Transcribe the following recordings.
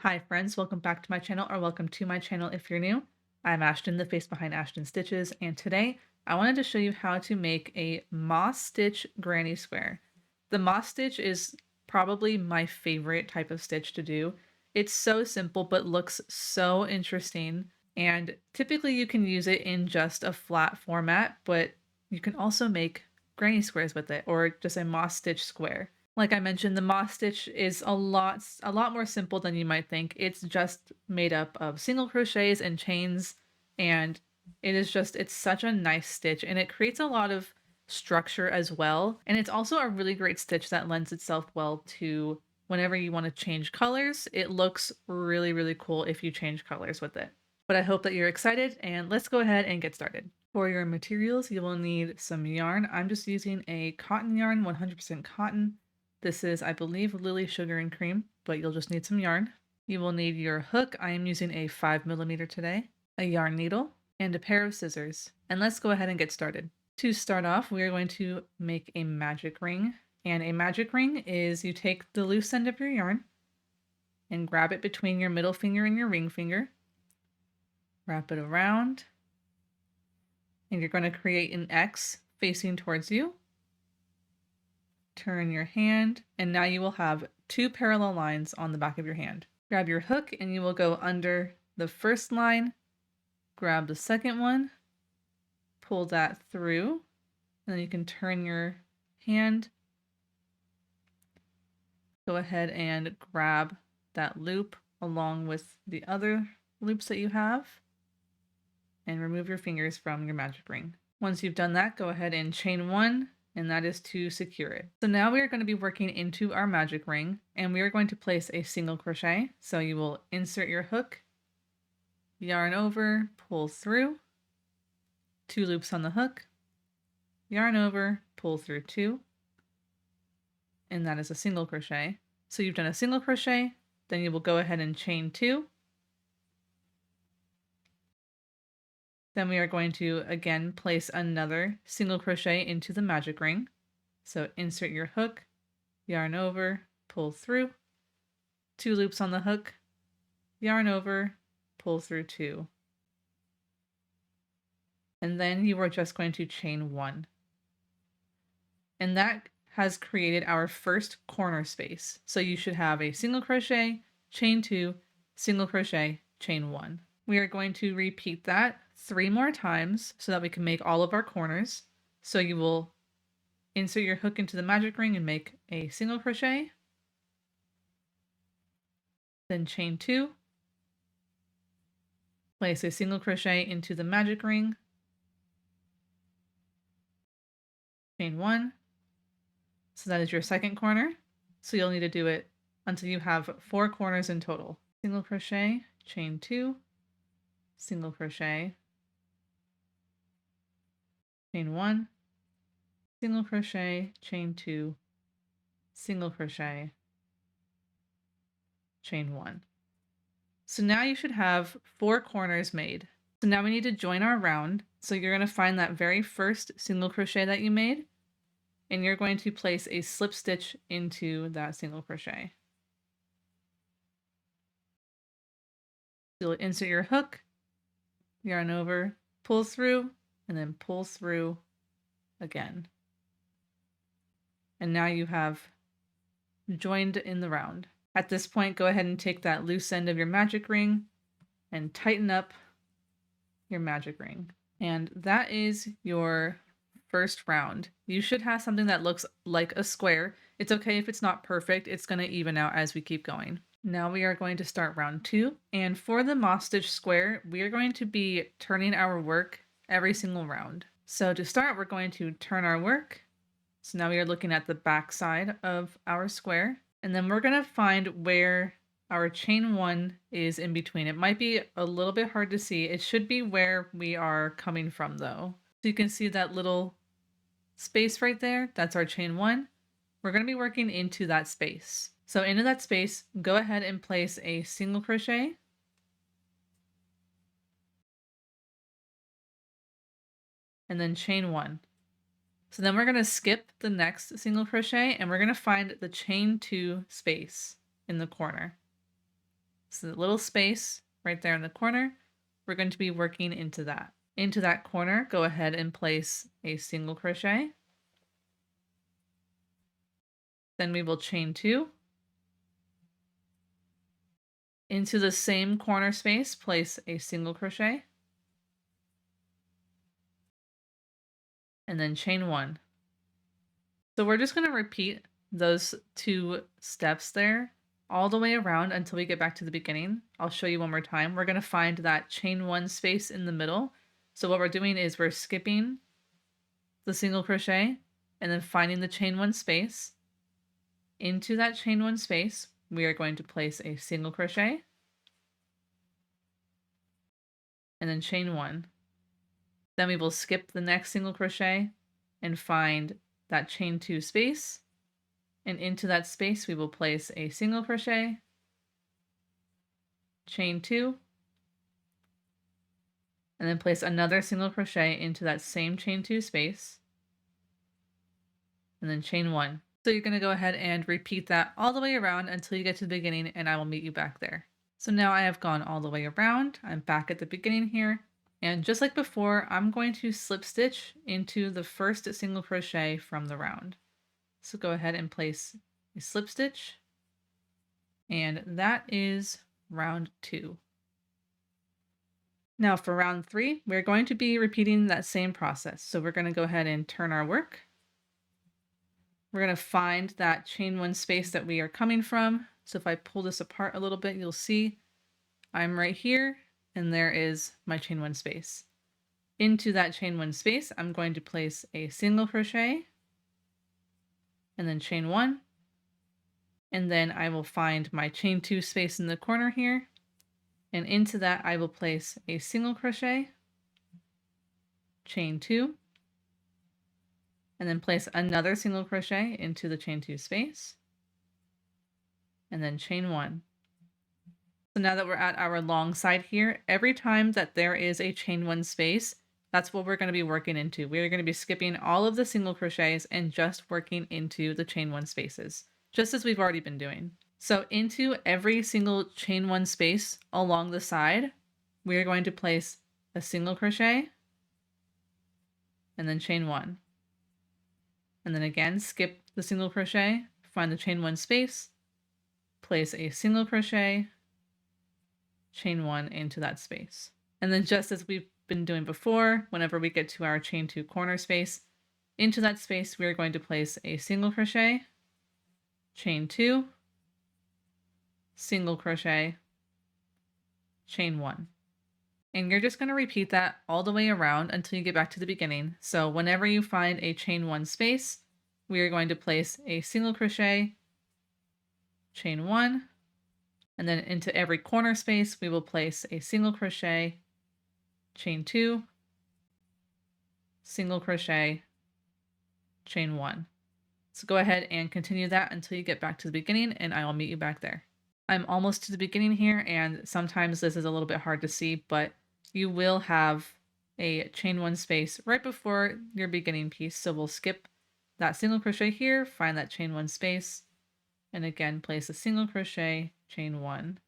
Hi friends, welcome back to my channel, or welcome to my channel if you're new. I'm Ashten, the face behind Ashten Stitches, and today I wanted to show you how to make a moss stitch granny square. The moss stitch is probably my favorite type of stitch to do. It's so simple but looks so interesting, and typically you can use it in just a flat format, but you can also make granny squares with it, or just a moss stitch square. Like I mentioned, the moss stitch is a lot more simple than you might think. It's just made up of single crochets and chains, and it's such a nice stitch, and it creates a lot of structure as well. And it's also a really great stitch that lends itself well to whenever you want to change colors. It looks really, really cool if you change colors with it. But I hope that you're excited, and let's go ahead and get started. For your materials, you will need some yarn. I'm just using a cotton yarn, 100% cotton. This is, I believe, Lily Sugar and Cream, but you'll just need some yarn. You will need your hook. I am using a 5mm today, a yarn needle, and a pair of scissors. And let's go ahead and get started. To start off, we are going to make a magic ring. And a magic ring is you take the loose end of your yarn and grab it between your middle finger and your ring finger. Wrap it around. And you're going to create an X facing towards you. Turn your hand, and now you will have two parallel lines on the back of your hand. Grab your hook and you will go under the first line, grab the second one, pull that through, and then you can turn your hand. Go ahead and grab that loop along with the other loops that you have and remove your fingers from your magic ring. Once you've done that, go ahead and chain one, and that is to secure it. So now we are going to be working into our magic ring, and we are going to place a single crochet. So you will insert your hook, yarn over, pull through, 2 loops on the hook, yarn over, pull through 2, and that is a single crochet. So you've done a single crochet, then you will go ahead and chain 2. Then we are going to again place another single crochet into the magic ring. So insert your hook, yarn over, pull through, 2 loops on the hook, yarn over, pull through 2. And then you are just going to chain 1. And that has created our first corner space. So you should have a single crochet, chain 2, single crochet, chain 1. We are going to repeat that 3 more times so that we can make all of our corners. So you will insert your hook into the magic ring and make a single crochet, then chain 2, place a single crochet into the magic ring, chain 1. So that is your second corner. So you'll need to do it until you have 4 corners in total. Single crochet, chain 2, single crochet, chain 1, single crochet, chain 2, single crochet, chain 1. So now you should have 4 corners made. So now we need to join our round. So you're going to find that very first single crochet that you made, and you're going to place a slip stitch into that single crochet. You'll insert your hook, yarn over, pull through, and then pull through again. And now you have joined in the round. At this point, go ahead and take that loose end of your magic ring and tighten up your magic ring. And that is your first round. You should have something that looks like a square. It's okay if it's not perfect. It's going to even out as we keep going. Now we are going to start round 2. And for the moss stitch square, we are going to be turning our work every single round. So to start, we're going to turn our work. So now we are looking at the back side of our square. And then we're going to find where our chain 1 is in between. It might be a little bit hard to see. It should be where we are coming from though. So you can see that little space right there. That's our chain 1. We're going to be working into that space. So into that space, go ahead and place a single crochet. And then chain 1. So then we're going to skip the next single crochet and we're going to find the chain 2 space in the corner. So It's a little space right there in the corner. We're going to be working into that. Into that corner, go ahead and place a single crochet. Then we will chain 2. Into the same corner space, place a single crochet. And then chain 1. So we're just going to repeat those 2 steps there all the way around until we get back to the beginning. I'll show you one more time. We're going to find that chain 1 space in the middle. So what we're doing is we're skipping the single crochet and then finding the chain 1 space. Into that chain 1 space, we are going to place a single crochet and then chain 1. Then we will skip the next single crochet and find that chain 2 space, and into that space we will place a single crochet, chain 2, and then place another single crochet into that same chain 2 space, and then chain 1. So you're going to go ahead and repeat that all the way around until you get to the beginning, and I will meet you back there. So now I have gone all the way around. I'm back at the beginning here. And just like before, I'm going to slip stitch into the first single crochet from the round. So go ahead and place a slip stitch. And that is round 2. Now for round 3, we're going to be repeating that same process. So we're going to go ahead and turn our work. We're going to find that chain 1 space that we are coming from. So if I pull this apart a little bit, you'll see I'm right here. And there is my chain 1 space. Into that chain 1 space, I'm going to place a single crochet and then chain 1. And then I will find my chain 2 space in the corner here. And into that, I will place a single crochet, chain 2, and then place another single crochet into the chain 2 space, and then chain 1. So now that we're at our long side here, every time that there is a chain 1 space, that's what we're going to be working into. We're going to be skipping all of the single crochets and just working into the chain 1 spaces, just as we've already been doing. So into every single chain 1 space along the side, we are going to place a single crochet and then chain 1. And then again, skip the single crochet, find the chain 1 space, place a single crochet, chain 1 into that space. And then just as we've been doing before, whenever we get to our chain 2 corner space, into that space we are going to place a single crochet, chain 2, single crochet, chain 1. And you're just going to repeat that all the way around until you get back to the beginning. So whenever you find a chain 1 space, we are going to place a single crochet, chain 1, and then into every corner space we will place a single crochet, chain 2, single crochet, chain 1. So go ahead and continue that until you get back to the beginning, and I will meet you back there. I'm almost to the beginning here, and sometimes this is a little bit hard to see, but you will have a chain 1 space right before your beginning piece. So we'll skip that single crochet here, find that chain 1 space, and again place a single crochet, chain 1.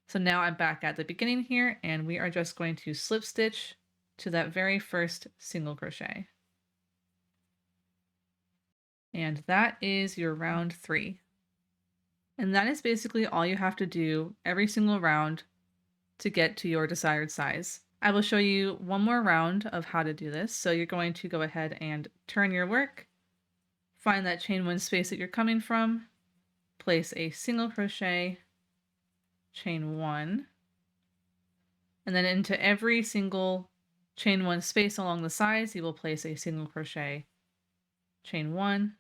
So now I'm back at the beginning here, and we are just going to slip stitch to that very first single crochet. And that is your round 3. And that is basically all you have to do every single round to get to your desired size. I will show you one more round of how to do this. So you're going to go ahead and turn your work, find that chain 1 space that you're coming from, place a single crochet, chain 1, and then into every single chain 1 space along the sides, you will place a single crochet, chain 1.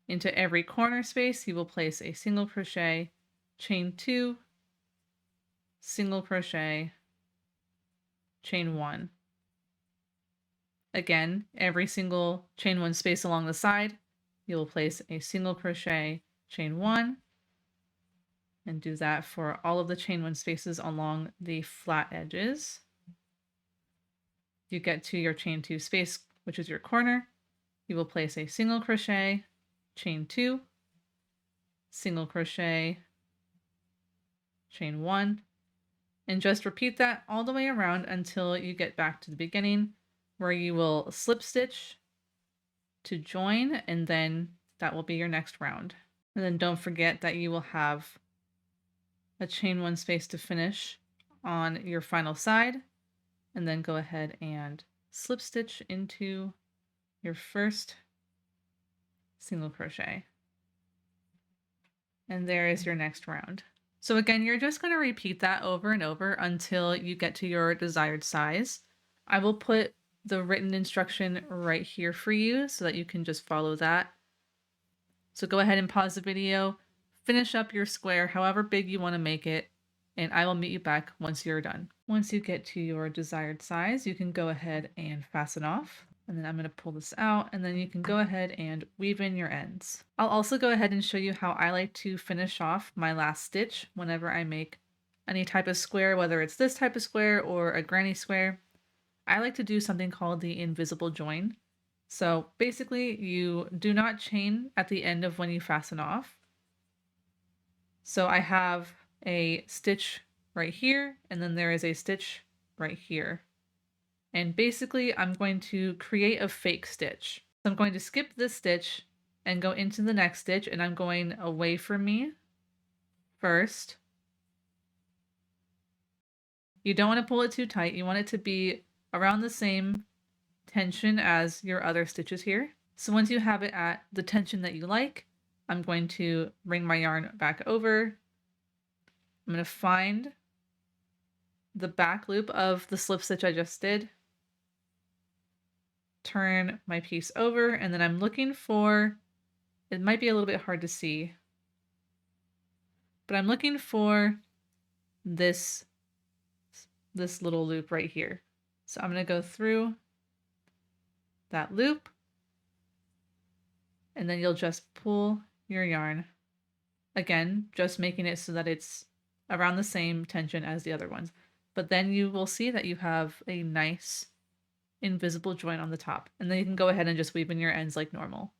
Into every corner space, you will place a single crochet, chain 2, single crochet, chain 1. Again, every single chain 1 space along the side, you will place a single crochet, chain 1, and do that for all of the chain 1 spaces along the flat edges. You get to your chain 2 space, which is your corner, you will place a single crochet, chain 2, single crochet, chain 1, and just repeat that all the way around until you get back to the beginning, where you will slip stitch to join, and then that will be your next round. And then don't forget that you will have a chain 1 space to finish on your final side, and then go ahead and slip stitch into your first single crochet. And there is your next round. So again, you're just going to repeat that over and over until you get to your desired size. I will put the written instruction right here for you so that you can just follow that. So go ahead and pause the video, finish up your square however big you want to make it, and I will meet you back once you're done. Once you get to your desired size, you can go ahead and fasten off. And then I'm going to pull this out, and then you can go ahead and weave in your ends. I'll also go ahead and show you how I like to finish off my last stitch whenever I make any type of square, whether it's this type of square or a granny square. I like to do something called the invisible join. So basically you do not chain at the end of when you fasten off. So I have a stitch right here, and then there is a stitch right here. And basically I'm going to create a fake stitch. So I'm going to skip this stitch and go into the next stitch, and I'm going away from me first. You don't want to pull it too tight. You want it to be around the same tension as your other stitches here. So once you have it at the tension that you like, I'm going to bring my yarn back over. I'm going to find the back loop of the slip stitch I just did, turn my piece over, and then I'm looking for, it might be a little bit hard to see, but I'm looking for this little loop right here. So I'm going to go through that loop, and then you'll just pull your yarn. Again, just making it so that it's around the same tension as the other ones. But then you will see that you have a nice invisible join on the top, and then you can go ahead and just weave in your ends like normal.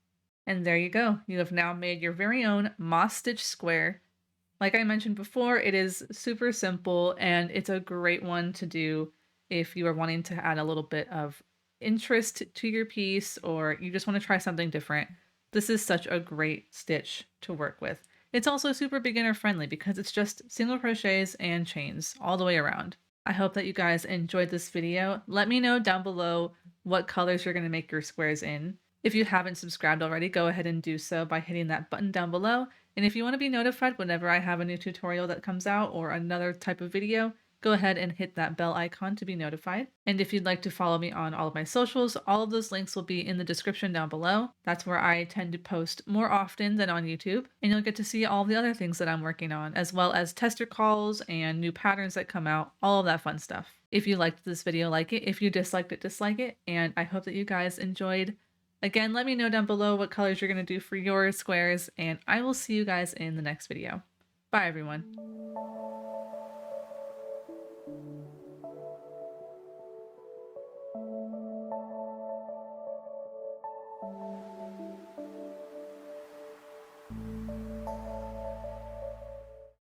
And there you go. You have now made your very own moss stitch square. Like I mentioned before, it is super simple, and it's a great one to do if you are wanting to add a little bit of interest to your piece, or you just want to try something different. This is such a great stitch to work with. It's also super beginner friendly because it's just single crochets and chains all the way around. I hope that you guys enjoyed this video. Let me know down below what colors you're going to make your squares in. If you haven't subscribed already, go ahead and do so by hitting that button down below. And if you want to be notified whenever I have a new tutorial that comes out or another type of video, go ahead and hit that bell icon to be notified. And if you'd like to follow me on all of my socials, all of those links will be in the description down below. That's where I tend to post more often than on YouTube. And you'll get to see all the other things that I'm working on, as well as tester calls and new patterns that come out, all of that fun stuff. If you liked this video, like it. If you disliked it, dislike it. And I hope that you guys enjoyed. Again, let me know down below what colors you're going to do for your squares, and I will see you guys in the next video. Bye, everyone.